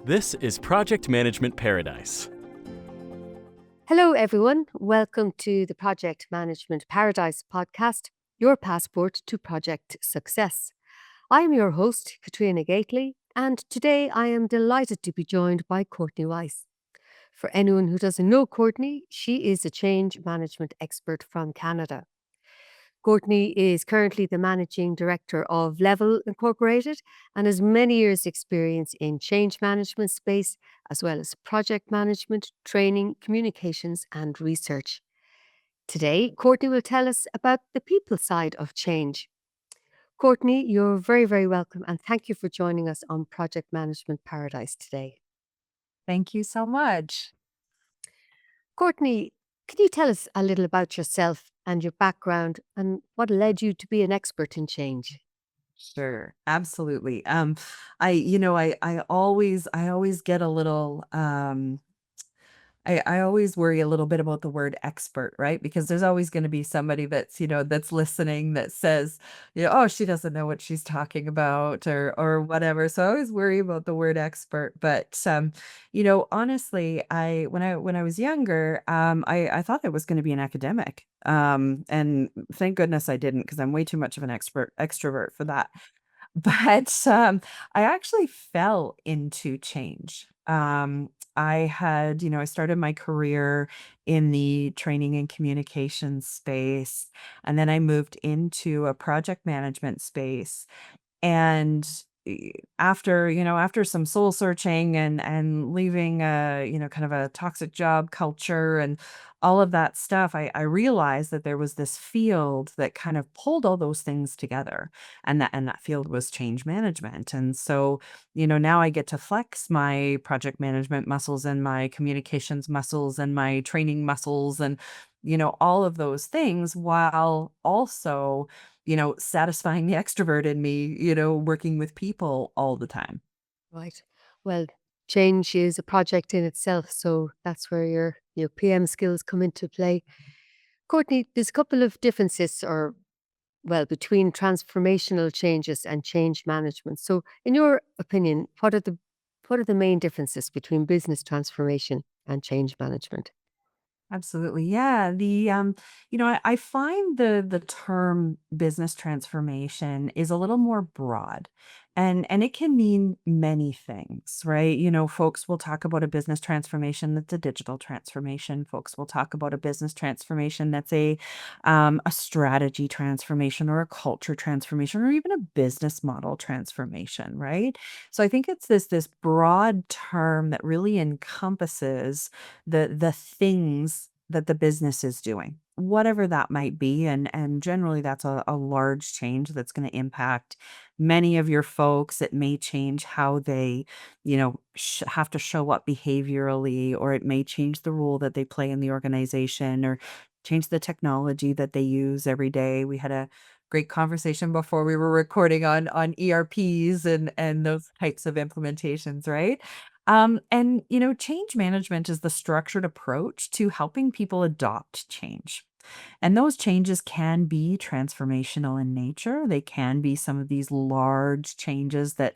This is Project Management Paradise. Hello, everyone. Welcome to the Project Management Paradise podcast, your passport to project success. I'm your host, Katrina Gately, and today I am delighted to be joined by Courtney Weiss. For anyone who doesn't know Courtney, she is a change management expert from Canada. Courtney is currently the managing director of Level Incorporated and has many years' experience in change management space, as well as project management, training, communications, and research. Today, Courtney will tell us about the people side of change. Courtney, you're very, very welcome, and thank you for joining us on Project Management Paradise today. Thank you so much. Courtney, can you tell us a little about yourself and your background and what led you to be an expert in change? Sure, absolutely. I always get a little, I always worry a little bit about the word expert, right? Because there's always going to be somebody that's listening that says, oh, she doesn't know what she's talking about or whatever. So I always worry about the word expert. But honestly, when I was younger, I thought I was going to be an academic. And thank goodness I didn't, because I'm way too much of an expert extrovert for that. But, I actually fell into change. I started my career in the training and communication space, and then I moved into a project management space. And after some soul searching and leaving kind of a toxic job culture and all of that stuff, I realized that there was this field that kind of pulled all those things together, and that field was change management. And so, now I get to flex my project management muscles and my communications muscles and my training muscles and all of those things, while also satisfying the extrovert in me, working with people all the time. Right. Well, change is a project in itself, so that's where your PM skills come into play. Courtney, there's a couple of differences or well, between transformational changes and change management. So in your opinion, what are the main differences between business transformation and change management? Absolutely. Yeah. I find the term business transformation is a little more broad, and it can mean many things, right? Folks will talk about a business transformation that's a digital transformation. Folks will talk about a business transformation that's a strategy transformation or a culture transformation or even a business model transformation, right? So I think it's this broad term that really encompasses the things that the business is doing, whatever that might be. And generally that's a large change that's going to impact many of your folks. It may change how they, have to show up behaviorally, or it may change the role that they play in the organization, or change the technology that they use every day. We had a great conversation before we were recording on ERPs and those types of implementations, right? And change management is the structured approach to helping people adopt change. And those changes can be transformational in nature. They can be some of these large changes that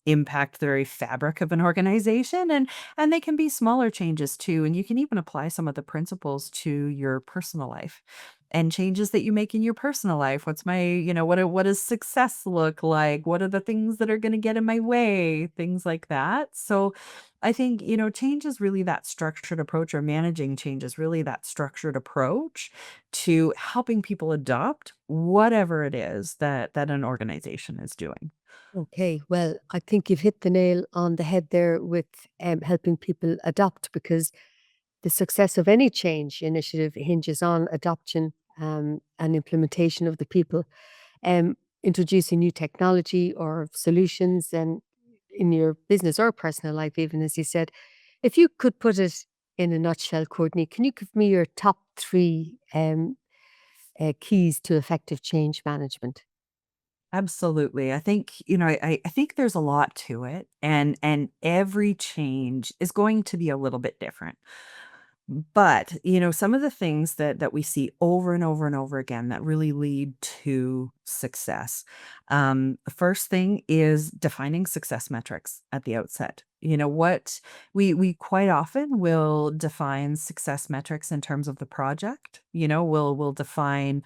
impact the very fabric of an organization, and they can be smaller changes too. And you can even apply some of the principles to your personal life and changes that you make in your personal life. What does success look like? What are the things that are going to get in my way? Things like that. So I think, change is really that structured approach, or managing change is really that structured approach to helping people adopt whatever it is that an organization is doing. Okay, well, I think you've hit the nail on the head there with helping people adopt because the success of any change initiative hinges on adoption and implementation of the people, introducing new technology or solutions, and in your business or personal life, even as you said. If you could put it in a nutshell, Courtney, can you give me your top three keys to effective change management? Absolutely. I think, I think there's a lot to it, and every change is going to be a little bit different. But, some of the things that we see over and over and over again that really lead to success. The first thing is defining success metrics at the outset. What we quite often will define success metrics in terms of the project. We'll define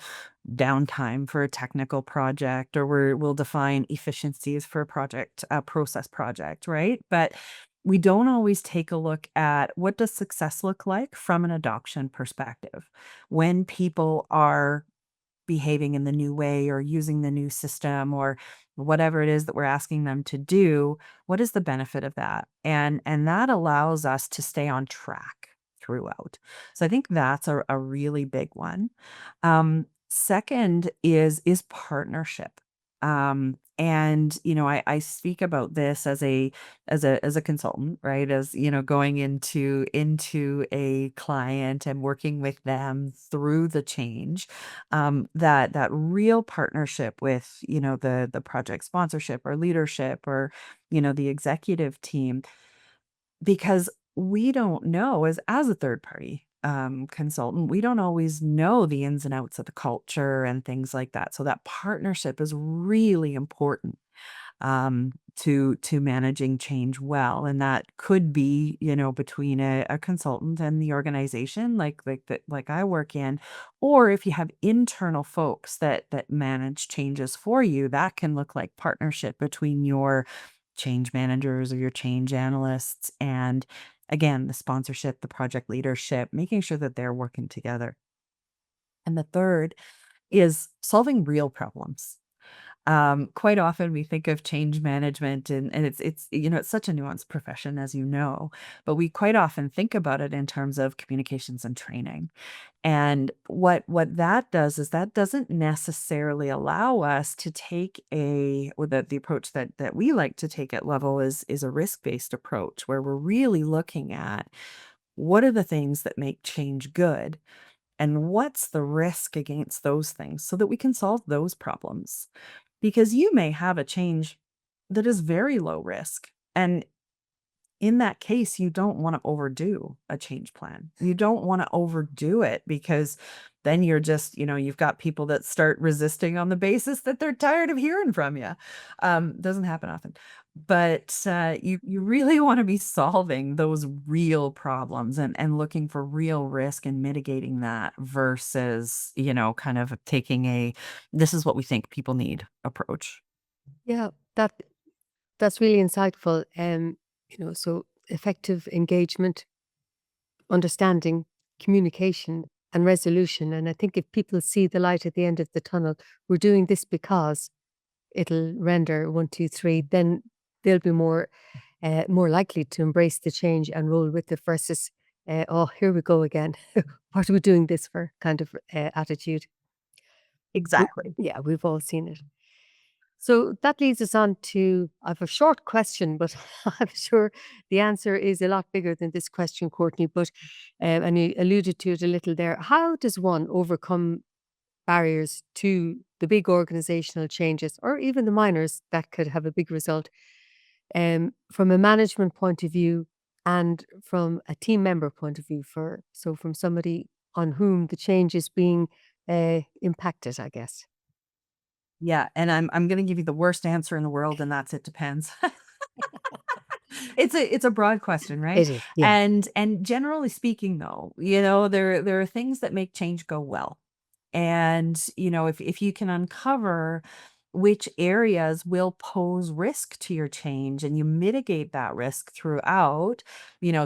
downtime for a technical project, or we'll define efficiencies for a project, a process project, right? But we don't always take a look at what does success look like from an adoption perspective. When people are behaving in the new way or using the new system or whatever it is that we're asking them to do, what is the benefit of that? And that allows us to stay on track throughout. So I think that's a really big one. Second is partnership. And I speak about this as a consultant, right? As going into a client and working with them through the change, that real partnership with the project sponsorship or leadership or the executive team, because we don't know, as a third party consultant, we don't always know the ins and outs of the culture and things like that. So that partnership is really important to managing change well, and that could be between a consultant and the organization, like I work in, or if you have internal folks that manage changes for you, that can look like partnership between your change managers or your change analysts, and again, the sponsorship, the project leadership, making sure that they're working together. And the third is solving real problems. Quite often we think of change management, and it's such a nuanced profession, as you know, but we quite often think about it in terms of communications and training. And what that does is that doesn't necessarily allow us to take or the approach that we like to take at Level is a risk-based approach, where we're really looking at what are the things that make change good and what's the risk against those things so that we can solve those problems. Because you may have a change that is very low risk, and in that case, you don't wanna overdo a change plan. You don't wanna overdo it, because then you're just you've got people that start resisting on the basis that they're tired of hearing from you. Doesn't happen often. But, you really wanna be solving those real problems and looking for real risk and mitigating that versus, kind of taking "This is what we think people need" approach. Yeah, that's really insightful. So effective engagement, understanding, communication, and resolution. And I think if people see the light at the end of the tunnel, we're doing this because it'll render one, two, three, then they'll be more likely to embrace the change and roll with it versus, oh, here we go again. What are we doing this for? Kind of attitude. Exactly. Yeah, we've all seen it. So that leads us on to, I have a short question, but I'm sure the answer is a lot bigger than this question, Courtney. But and you alluded to it a little there. How does one overcome barriers to the big organizational changes, or even the minors that could have a big result, from a management point of view and from a team member point of view? From somebody on whom the change is being impacted, I guess. Yeah, and I'm gonna give you the worst answer in the world, and that's "It depends." It's a broad question, right? It is, yeah. And generally speaking, though, there are things that make change go well. And, if you can uncover which areas will pose risk to your change, and you mitigate that risk throughout,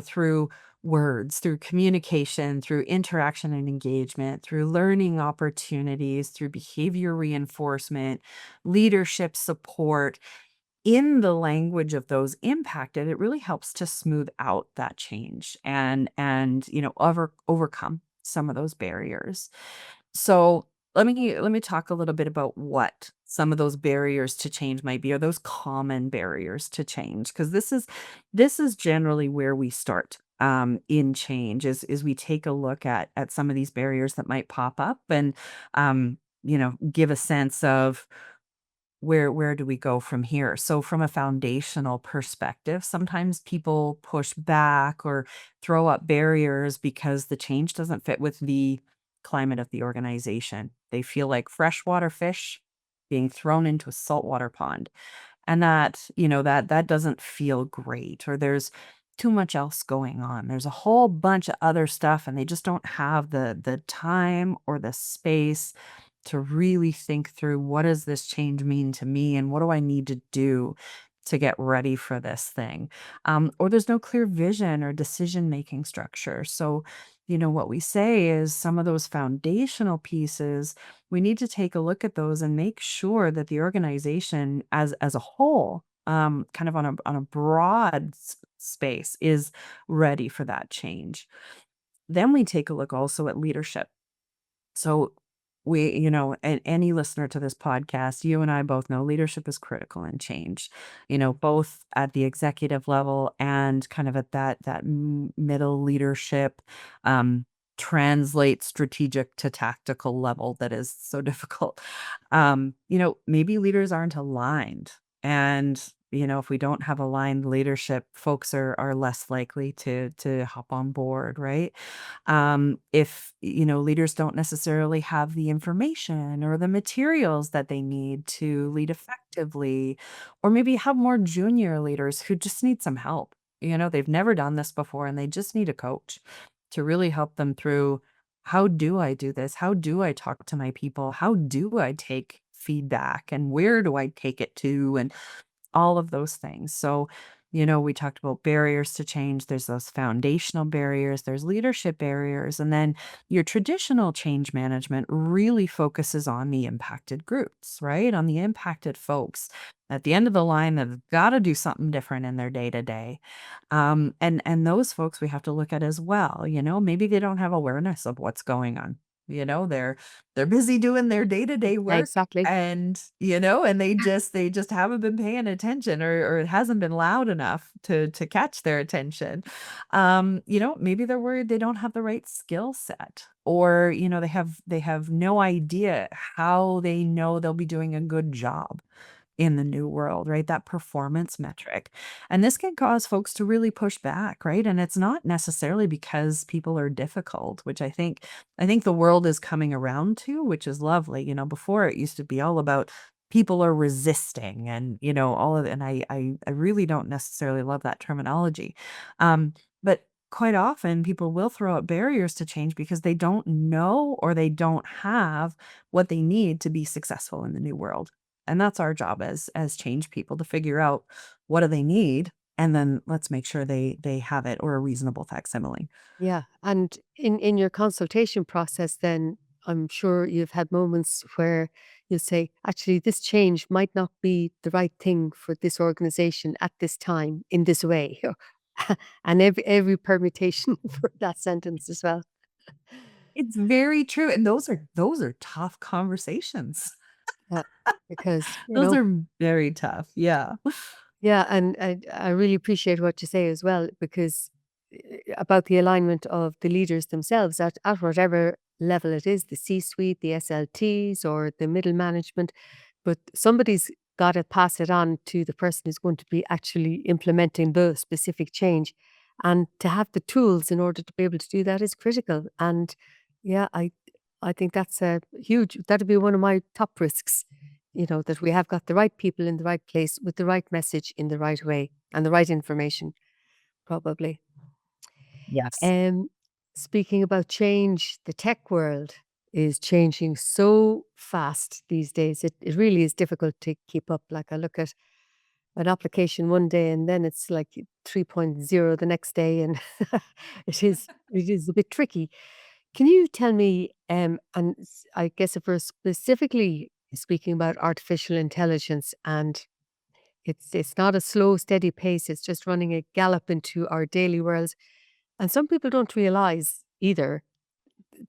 through words, through communication, through interaction and engagement, through learning opportunities, through behavior reinforcement, leadership support, in the language of those impacted, it really helps to smooth out that change and overcome some of those barriers. So let me talk a little bit about what some of those barriers to change might be, or those common barriers to change, because this is generally where we start in change, is we take a look at some of these barriers that might pop up, and give a sense of where do we go from here? So from a foundational perspective, sometimes people push back or throw up barriers because the change doesn't fit with the climate of the organization. They feel like freshwater fish being thrown into a saltwater pond. And that, that doesn't feel great, or there's too much else going on. There's a whole bunch of other stuff and they just don't have the time or the space to really think through, what does this change mean to me and what do I need to do to get ready for this thing? Or there's no clear vision or decision making structure. So, what we say is some of those foundational pieces, we need to take a look at those and make sure that the organization as a whole, kind of on a broad space, is ready for that change. Then we take a look also at leadership. So and any listener to this podcast, you and I both know leadership is critical in change, both at the executive level and kind of at that middle leadership, um, translate strategic to tactical level that is so difficult. Maybe leaders aren't aligned. And, if we don't have aligned leadership, folks are less likely to hop on board, right? If leaders don't necessarily have the information or the materials that they need to lead effectively, or maybe have more junior leaders who just need some help. They've never done this before and they just need a coach to really help them through, how do I do this? How do I talk to my people? How do I take feedback and where do I take it to? And all of those things. So, we talked about barriers to change. There's those foundational barriers, there's leadership barriers, and then your traditional change management really focuses on the impacted groups, right? On the impacted folks at the end of the line that have got to do something different in their day to day. And those folks we have to look at as well. Maybe they don't have awareness of what's going on. They're busy doing their day-to-day work, Exactly. and they just haven't been paying attention, or it hasn't been loud enough to catch their attention. Maybe they're worried they don't have the right skill set, or they have no idea how they know they'll be doing a good job in the new world, right? That performance metric. And this can cause folks to really push back, right? And it's not necessarily because people are difficult, which I think the world is coming around to, which is lovely. Before it used to be all about people are resisting and, all of it. And I really don't necessarily love that terminology. But quite often people will throw up barriers to change because they don't know or they don't have what they need to be successful in the new world. And that's our job as change people, to figure out what do they need, and then let's make sure they have it, or a reasonable facsimile. Yeah. And in your consultation process, then I'm sure you've had moments where you say, actually, this change might not be the right thing for this organization at this time in this way. And every permutation for that sentence as well. It's very true, and those are tough conversations. Yeah. Because, Those are very tough, yeah. yeah, and I really appreciate what you say as well, because about the alignment of the leaders themselves at whatever level it is, the C-suite, the SLTs, or the middle management, but somebody's got to pass it on to the person who's going to be actually implementing the specific change. And to have the tools in order to be able to do that is critical. And yeah, I think that's a huge, that'd be one of my top risks, that we have got the right people in the right place with the right message in the right way and the right information, probably. Yes. Um, Speaking about change, the tech world is changing so fast these days. It really is difficult to keep up. Like, I look at an application one day and then it's like 3.0 the next day, and it is a bit tricky. Can you tell me, I guess if we're specifically speaking about artificial intelligence, and it's not a slow, steady pace, it's just running a gallop into our daily world. And some people don't realize either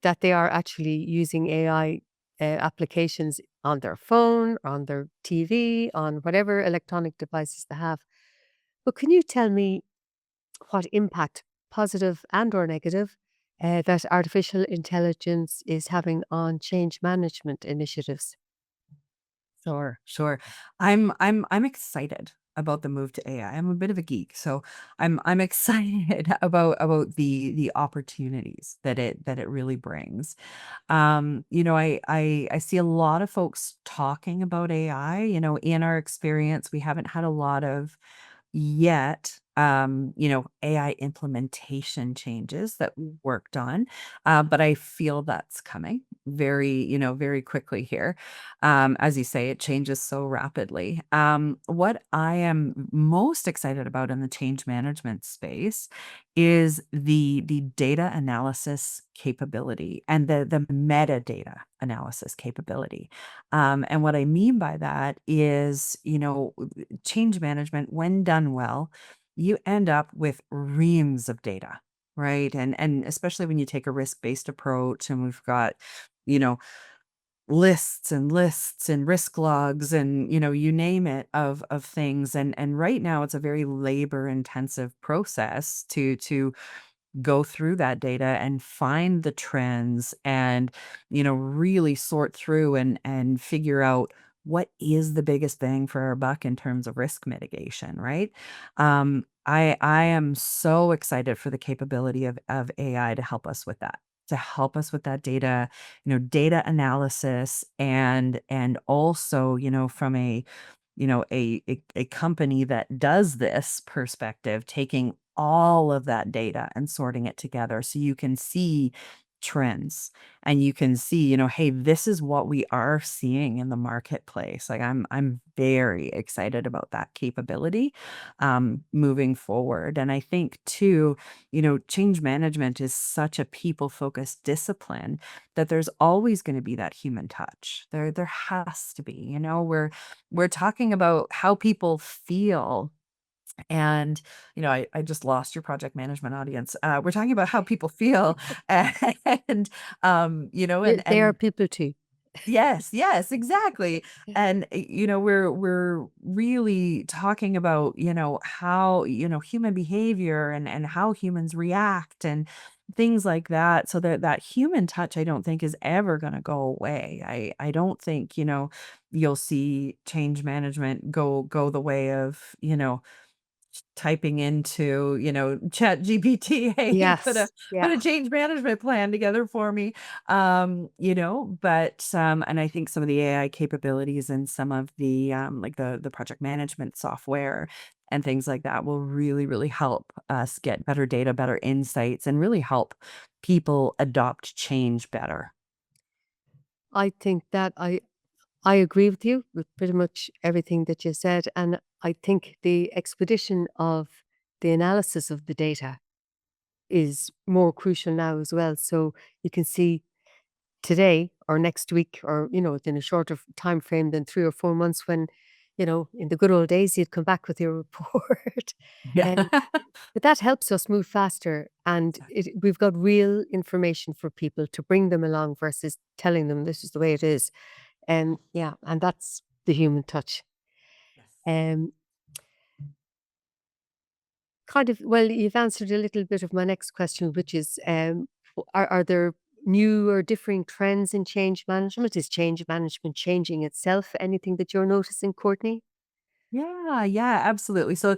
that they are actually using AI applications on their phone, on their TV, on whatever electronic devices they have. But can you tell me what impact, positive and or negative, that artificial intelligence is having on change management initiatives? Sure, sure. I'm excited about the move to AI. I'm a bit of a geek, so I'm excited about the opportunities that it really brings. I see a lot of folks talking about AI. In our experience, we haven't had a lot of yet, AI implementation changes that we worked on. But I feel that's coming very quickly here. As you say, it changes so rapidly. What I am most excited about in the change management space is the data analysis capability and the metadata analysis capability. And what I mean by that is, change management, when done well, you end up with reams of data, right? And especially when you take a risk-based approach, and we've got, you know, lists and lists and risk logs and you name it of things. And right now it's a very labor intensive process to go through that data and find the trends and really sort through and figure out what is the biggest bang for our buck in terms of risk mitigation, right? I am so excited for the capability of AI to help us with that, to help us with that data, data analysis, and also from a company that does this perspective, taking all of that data and sorting it together so you can see trends and you can see, hey, this is what we are seeing in the marketplace. Like I'm very excited about that capability moving forward. And I think too, change management is such a people focused discipline that there's always going to be that human touch. There has to be, we're talking about how people feel. And, I just lost your project management audience. We're talking about how people feel and, They are and people too. yes, yes, exactly. And, we're really talking about, how, human behavior and how humans react and things like that. So that human touch, I don't think is ever going to go away. I don't think, you'll see change management go the way of, typing into, Chat GPT, hey, Yes. put Yeah. a change management plan together for me. But and I think some of the AI capabilities and some of the like the project management software and things like that will really help us get better data, better insights, and really help people adopt change better. I think that I agree with you with pretty much everything that you said. And I think the expedition of the analysis of the data is more crucial now as well. So you can see today or next week or, within a shorter time frame than 3 or 4 months when, in the good old days, you'd come back with your report. Yeah. Um, but that helps us move faster and we've got real information for people to bring them along versus telling them this is the way it is. Yeah, and that's the human touch. Yes. Um, Kind of, well, you've answered a little bit of my next question, which is, are there new or differing trends in change management? Is change management changing itself? Anything that you're noticing, Courtney? Yeah, yeah, absolutely. So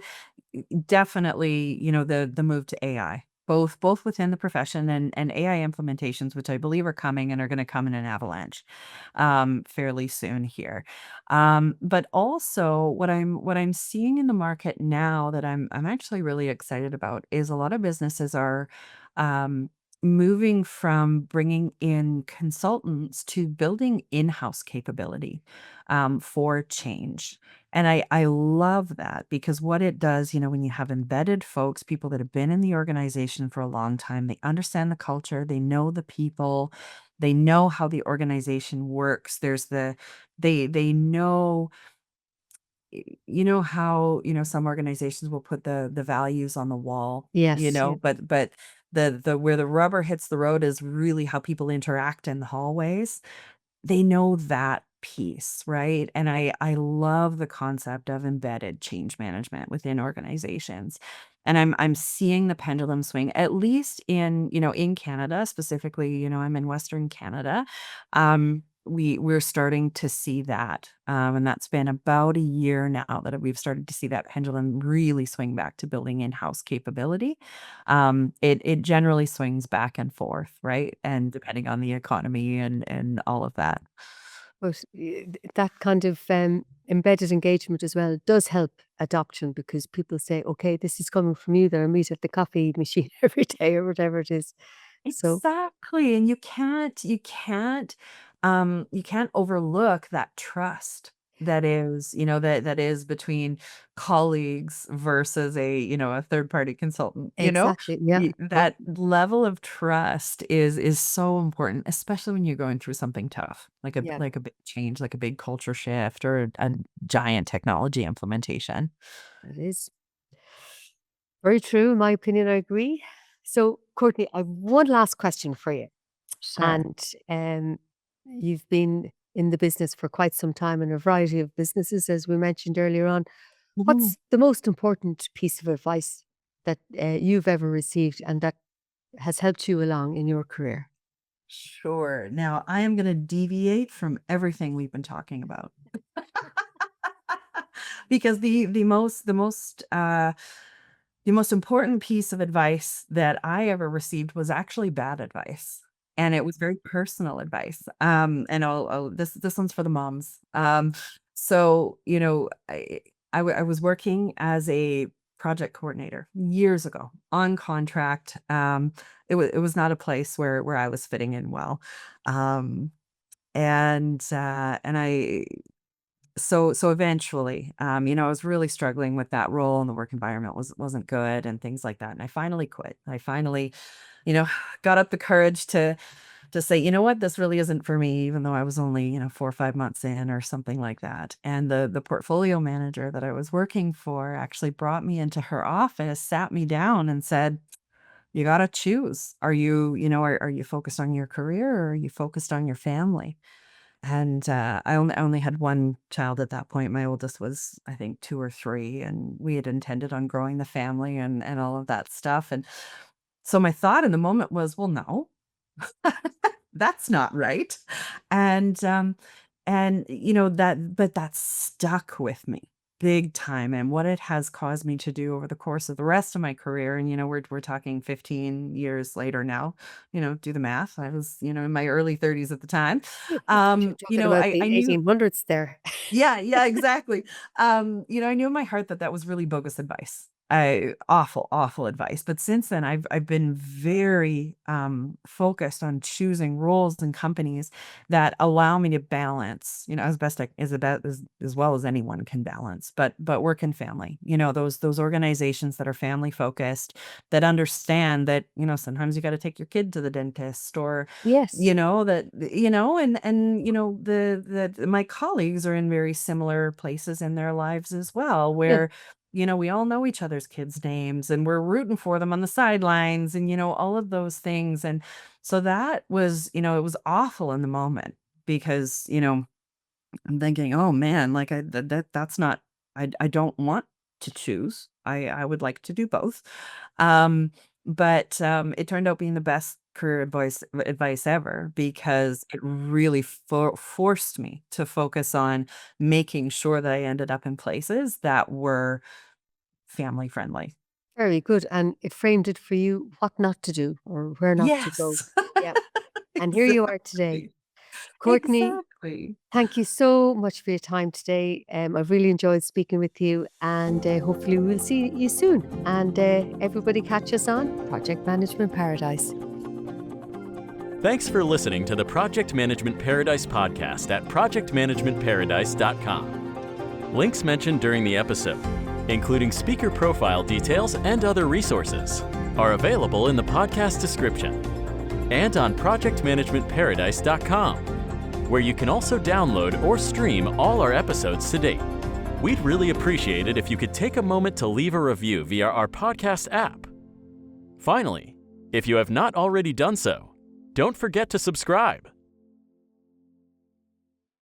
definitely, the move to AI, both within the profession and AI implementations, which I believe are coming and are going to come in an avalanche fairly soon here. But also what I'm seeing in the market now that I'm actually really excited about is a lot of businesses are um, moving from bringing in consultants to building in-house capability for change. And I love that because what it does, when you have embedded folks, people that have been in the organization for a long time, they understand the culture, they know the people, they know how the organization works. They know, how, some organizations will put the values on the wall, Yes. Yeah. but the where the rubber hits the road is really how people interact in the hallways. They know that piece, right? And I love the concept of embedded change management within organizations. And I'm seeing the pendulum swing, at least in Canada, specifically, I'm in Western Canada. we're starting to see that, and that's been about a year now that we've started to see that pendulum really swing back to building in-house capability. It generally swings back and forth, right? And depending on the economy and all of that. But that kind of embedded engagement as well does help adoption because people say, okay, this is coming from you that I meet at the coffee machine every day or whatever it is. So, Exactly, and you can't overlook that trust that is, that is between colleagues versus a third party consultant, exactly. Yeah. That level of trust is so important, especially when you're going through something tough, Yeah, like a big change, like a big culture shift or a giant technology implementation. it is very true. In my opinion, I agree. So, Courtney, I have one last question for you. Sure. And you've been in the business for quite some time in a variety of businesses, as we mentioned earlier on. Mhm. What's the most important piece of advice that you've ever received and that has helped you along in your career? Sure. Now, I am going to deviate from everything we've been talking about. Because the most important piece of advice that I ever received was actually bad advice, and it was very personal advice. And this one's for the moms. So I was working as a project coordinator years ago on contract. It was not a place where I was fitting in well. Um, and I so eventually, I was really struggling with that role and the work environment wasn't good and things like that. And I finally quit. I finally, you know, got up the courage to say, you know what, this really isn't for me, even though I was only, 4 or 5 months in or something like that. And the portfolio manager that I was working for actually brought me into her office, sat me down and said, you gotta choose. Are you focused on your career or are you focused on your family? And, I only had 1 child at that point. My oldest was, I think, 2 or 3, and we had intended on growing the family and all of that stuff, and so my thought in the moment was, "Well, no, that's not right." And, that stuck with me big time, and what it has caused me to do over the course of the rest of my career, and, we're talking 15 years later now, do the math. I was, in my early 30s at the time. Yeah, you're talking about the I knew 1800s there. yeah, yeah, exactly. I knew in my heart that that was really bogus advice. Awful, awful advice. But since then, I've been very focused on choosing roles and companies that allow me to balance, as best I as well as anyone can balance, but work and family. Those organizations that are family focused, that understand that sometimes you got to take your kid to the dentist or Yes. the my colleagues are in very similar places in their lives as well, Yeah. where, we all know each other's kids' names and we're rooting for them on the sidelines and, all of those things. And so that was, it was awful in the moment because, I'm thinking, "Oh, man, like, that's not I don't want to choose. I would like to do both." Um, but it turned out being the best career advice ever because it really forced me to focus on making sure that I ended up in places that were family friendly. Very good. And it framed it for you what not to do or where not to go. Yes. Yeah. And here you are today. Exactly. Courtney, Exactly. thank you so much for your time today. I've really enjoyed speaking with you, and hopefully, we'll see you soon. And everybody, catch us on Project Management Paradise. Thanks for listening to the Project Management Paradise podcast at projectmanagementparadise.com. Links mentioned during the episode, including speaker profile details and other resources, are available in the podcast description and on projectmanagementparadise.com, where you can also download or stream all our episodes to date. We'd really appreciate it if you could take a moment to leave a review via our podcast app. Finally, if you have not already done so, don't forget to subscribe.